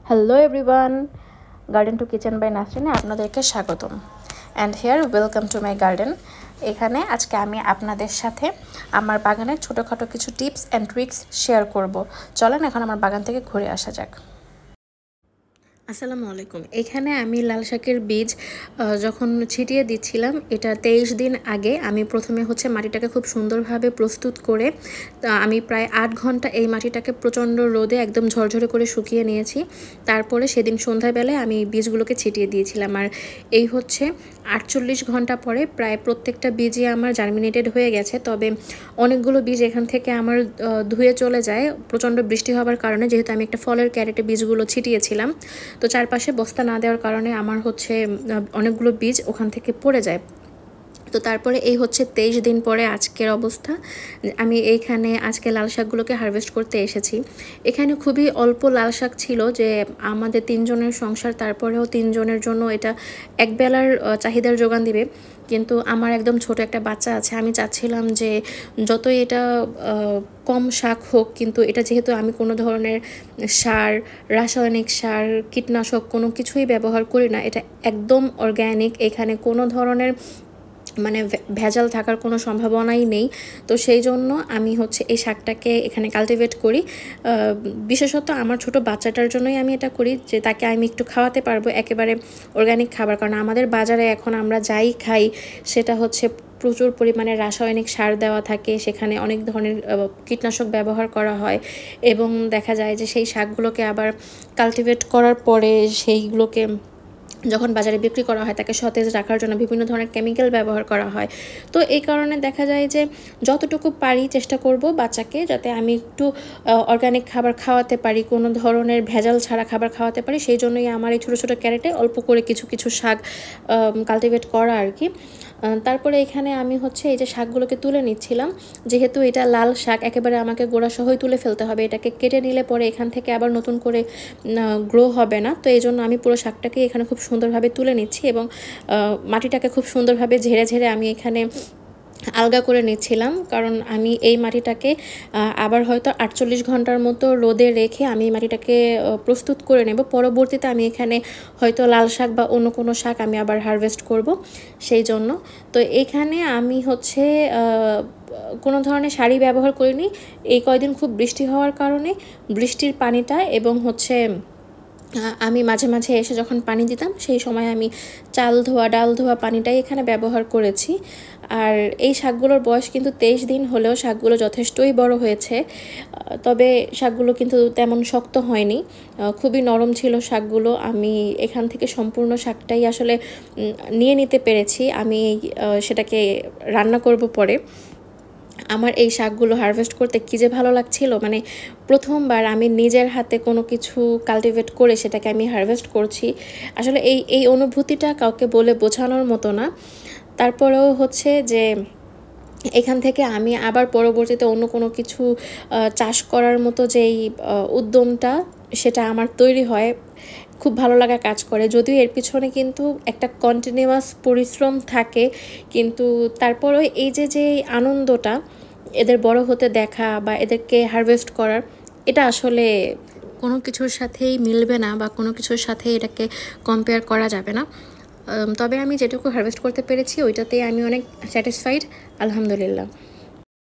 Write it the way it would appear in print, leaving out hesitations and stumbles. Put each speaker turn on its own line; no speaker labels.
Hello everyone, garden to kitchen by নাসরিনে আপনাদেরকে স্বাগতম। And here welcome to my garden. এখানে আজকে আমি আপনাদের সাথে আমার বাগানের ছোটোখাটো কিছু টিপস অ্যান্ড ট্রিক্স শেয়ার করব। চলেন এখন আমার বাগান থেকে ঘুরে আসা যাক। আসসালামু আলাইকুম। এখানে আমি লাল শাকের বীজ যখন ছিটিয়ে দিচ্ছিলাম, এটা 23 দিন আগে আমি প্রথমে মাটিটাকে খুব সুন্দরভাবে প্রস্তুত করে আমি প্রায় 8 ঘন্টা এই মাটিটাকে প্রচণ্ড রোদে একদম ঝরঝরে করে শুকিয়ে নিয়েছি। তারপরে সেদিন সন্ধ্যাবেলায় আমি বীজগুলোকে ছিটিয়ে দিয়েছিলাম। আর এই 48 ঘন্টা পরে প্রায় প্রত্যেকটা বীজই আমার জার্মিনেটেড হয়ে গেছে। তবে অনেকগুলো বীজ এখান থেকে আমার ধুয়ে চলে যায় প্রচণ্ড বৃষ্টি হওয়ার কারণে, যেহেতু আমি একটা ফলের ক্যারেটে বীজগুলো ছিটিয়েছিলাম। তো চারপাশে বস্তা না দেওয়ার কারণে আমার অনেকগুলো বীজ ওখান থেকে পড়ে যায়। তো তারপরে এই 23 দিন পরে আজকের অবস্থা, আমি এইখানে আজকে লাল শাকগুলোকে হারভেস্ট করতে এসেছি। এখানে খুবই অল্প লাল শাক ছিল, যে আমাদের 3 জনের সংসার, তারপরেও 3 জনের জন্য এটা একবেলার চাহিদার যোগান দিবে। কিন্তু আমার একদম ছোট একটা বাচ্চা আছে, আমি চাচ্ছিলাম যে যতই এটা কম শাক হোক, কিন্তু এটা যেহেতু আমি কোনো ধরনের সার, রাসায়নিক সার, কীটনাশক কোনো কিছুই ব্যবহার করি না, এটা একদম অর্গ্যানিক, এখানে কোনো ধরনের ভেজাল থাকার কোনো সম্ভাবনাই নেই। তো সেই জন্য আমি এই শাকটাকে এখানে কাল্টিভেট করি। বিশেষত আমার ছোট বাচ্চাটার জন্যই আমি এটা করি, যে তাকে আমি একটু খাওয়াতে পারবো একেবারে অর্গ্যানিক খাবার। কারণ আমাদের বাজারে এখন আমরা যাই খাই সেটা প্রচুর পরিমাণে রাসায়নিক সার দেওয়া থাকে, সেখানে অনেক ধরনের কীটনাশক ব্যবহার করা হয়, এবং দেখা যায় যে সেই শাকগুলোকে আবার কাল্টিভেট করার পরে সেইগুলোকে যখন বাজারে বিক্রি করা হয় তাকে সতেজ রাখার জন্য বিভিন্ন ধরনের কেমিক্যাল ব্যবহার করা হয়। তো এই কারণে দেখা যায় যে যতটুকু পারি চেষ্টা করব বাচ্চাকে যাতে আমি একটু অর্গ্যানিক খাবার খাওয়াতে পারি, কোনো ধরনের ভেজাল ছাড়া খাবার খাওয়াতে পারি। সেই জন্যই আমার এই ছোটো ছোটো ক্যারেটে অল্প করে কিছু কিছু শাক কাল্টিভেট করা আর কি। তারপরে এখানে আমি এই যে শাকগুলোকে তুলে নিচ্ছিলাম। যেহেতু এটা লাল শাক, একেবারে আমাকে গোড়া সহই তুলে ফেলতে হবে, এটাকে কেটে নিলে পরে এখান থেকে আবার নতুন করে গ্রো হবে না। তো এই জন্য আমি পুরো শাকটাকে এখানে খুব সুন্দরভাবে তুলে নিচ্ছি, এবং মাটিটাকে খুব সুন্দরভাবে ঝেড়ে ঝেড়ে আমি এখানে আলগা করে নিচ্ছিলাম। কারণ আমি এই মাটিটাকে আবার হয়তো 48 ঘন্টার মতো রোদে রেখে আমি এই মাটিটাকে প্রস্তুত করে নেব। পরবর্তীতে আমি এখানে হয়তো লাল শাক বা অন্য কোনো শাক আমি আবার হারভেস্ট করব সেই জন্য। তো এখানে আমি কোনো ধরনের সার ব্যবহার করিনি। এই কয়দিন খুব বৃষ্টি হওয়ার কারণে বৃষ্টির পানিটা, এবং আমি মাঝে মাঝে এসে যখন পানি দিতাম সেই সময় আমি চাল ধোয়া, ডাল ধোয়া পানিটাই এখানে ব্যবহার করেছি। আর এই শাকগুলোর বয়স কিন্তু 23 দিন হলেও শাকগুলো যথেষ্টই বড় হয়েছে। তবে শাকগুলো কিন্তু তেমন শক্ত হয়নি, খুবই নরম ছিল শাকগুলো। আমি এখান থেকে সম্পূর্ণ শাকটাই আসলে নিয়ে নিতে পেরেছি। আমি সেটাকে রান্না করব পরে। আমার এই শাকগুলো হারভেস্ট করতে কী যে ভালো লাগছিল, প্রথমবার আমি নিজের হাতে কোনো কিছু কাল্টিভেট করে সেটাকে আমি হারভেস্ট করছি। আসলে এই অনুভূতিটা কাউকে বলে বোঝানোর মতো না। তারপরেও যে এখান থেকে আমি আবার পরবর্তীতে অন্য কোনো কিছু চাষ করার মতো যেই উদ্যমটা সেটা আমার তৈরি হয়, খুব ভালো লাগা কাজ করে। যদিও এর পিছনে কিন্তু একটা কন্টিনিউয়াস পরিশ্রম থাকে, কিন্তু তারপরেও এই যে আনন্দটা এদের বড় হতে দেখা বা এদেরকে হারভেস্ট করার, এটা আসলে কোনো কিছুর সাথেই মিলবে না বা কোনো কিছুর সাথে এটাকে কম্পেয়ার করা যাবে না। তবে আমি যেটুকু হারভেস্ট করতে পেরেছি ওইটাতেই আমি অনেক স্যাটিসফাইড, আলহামদুলিল্লাহ।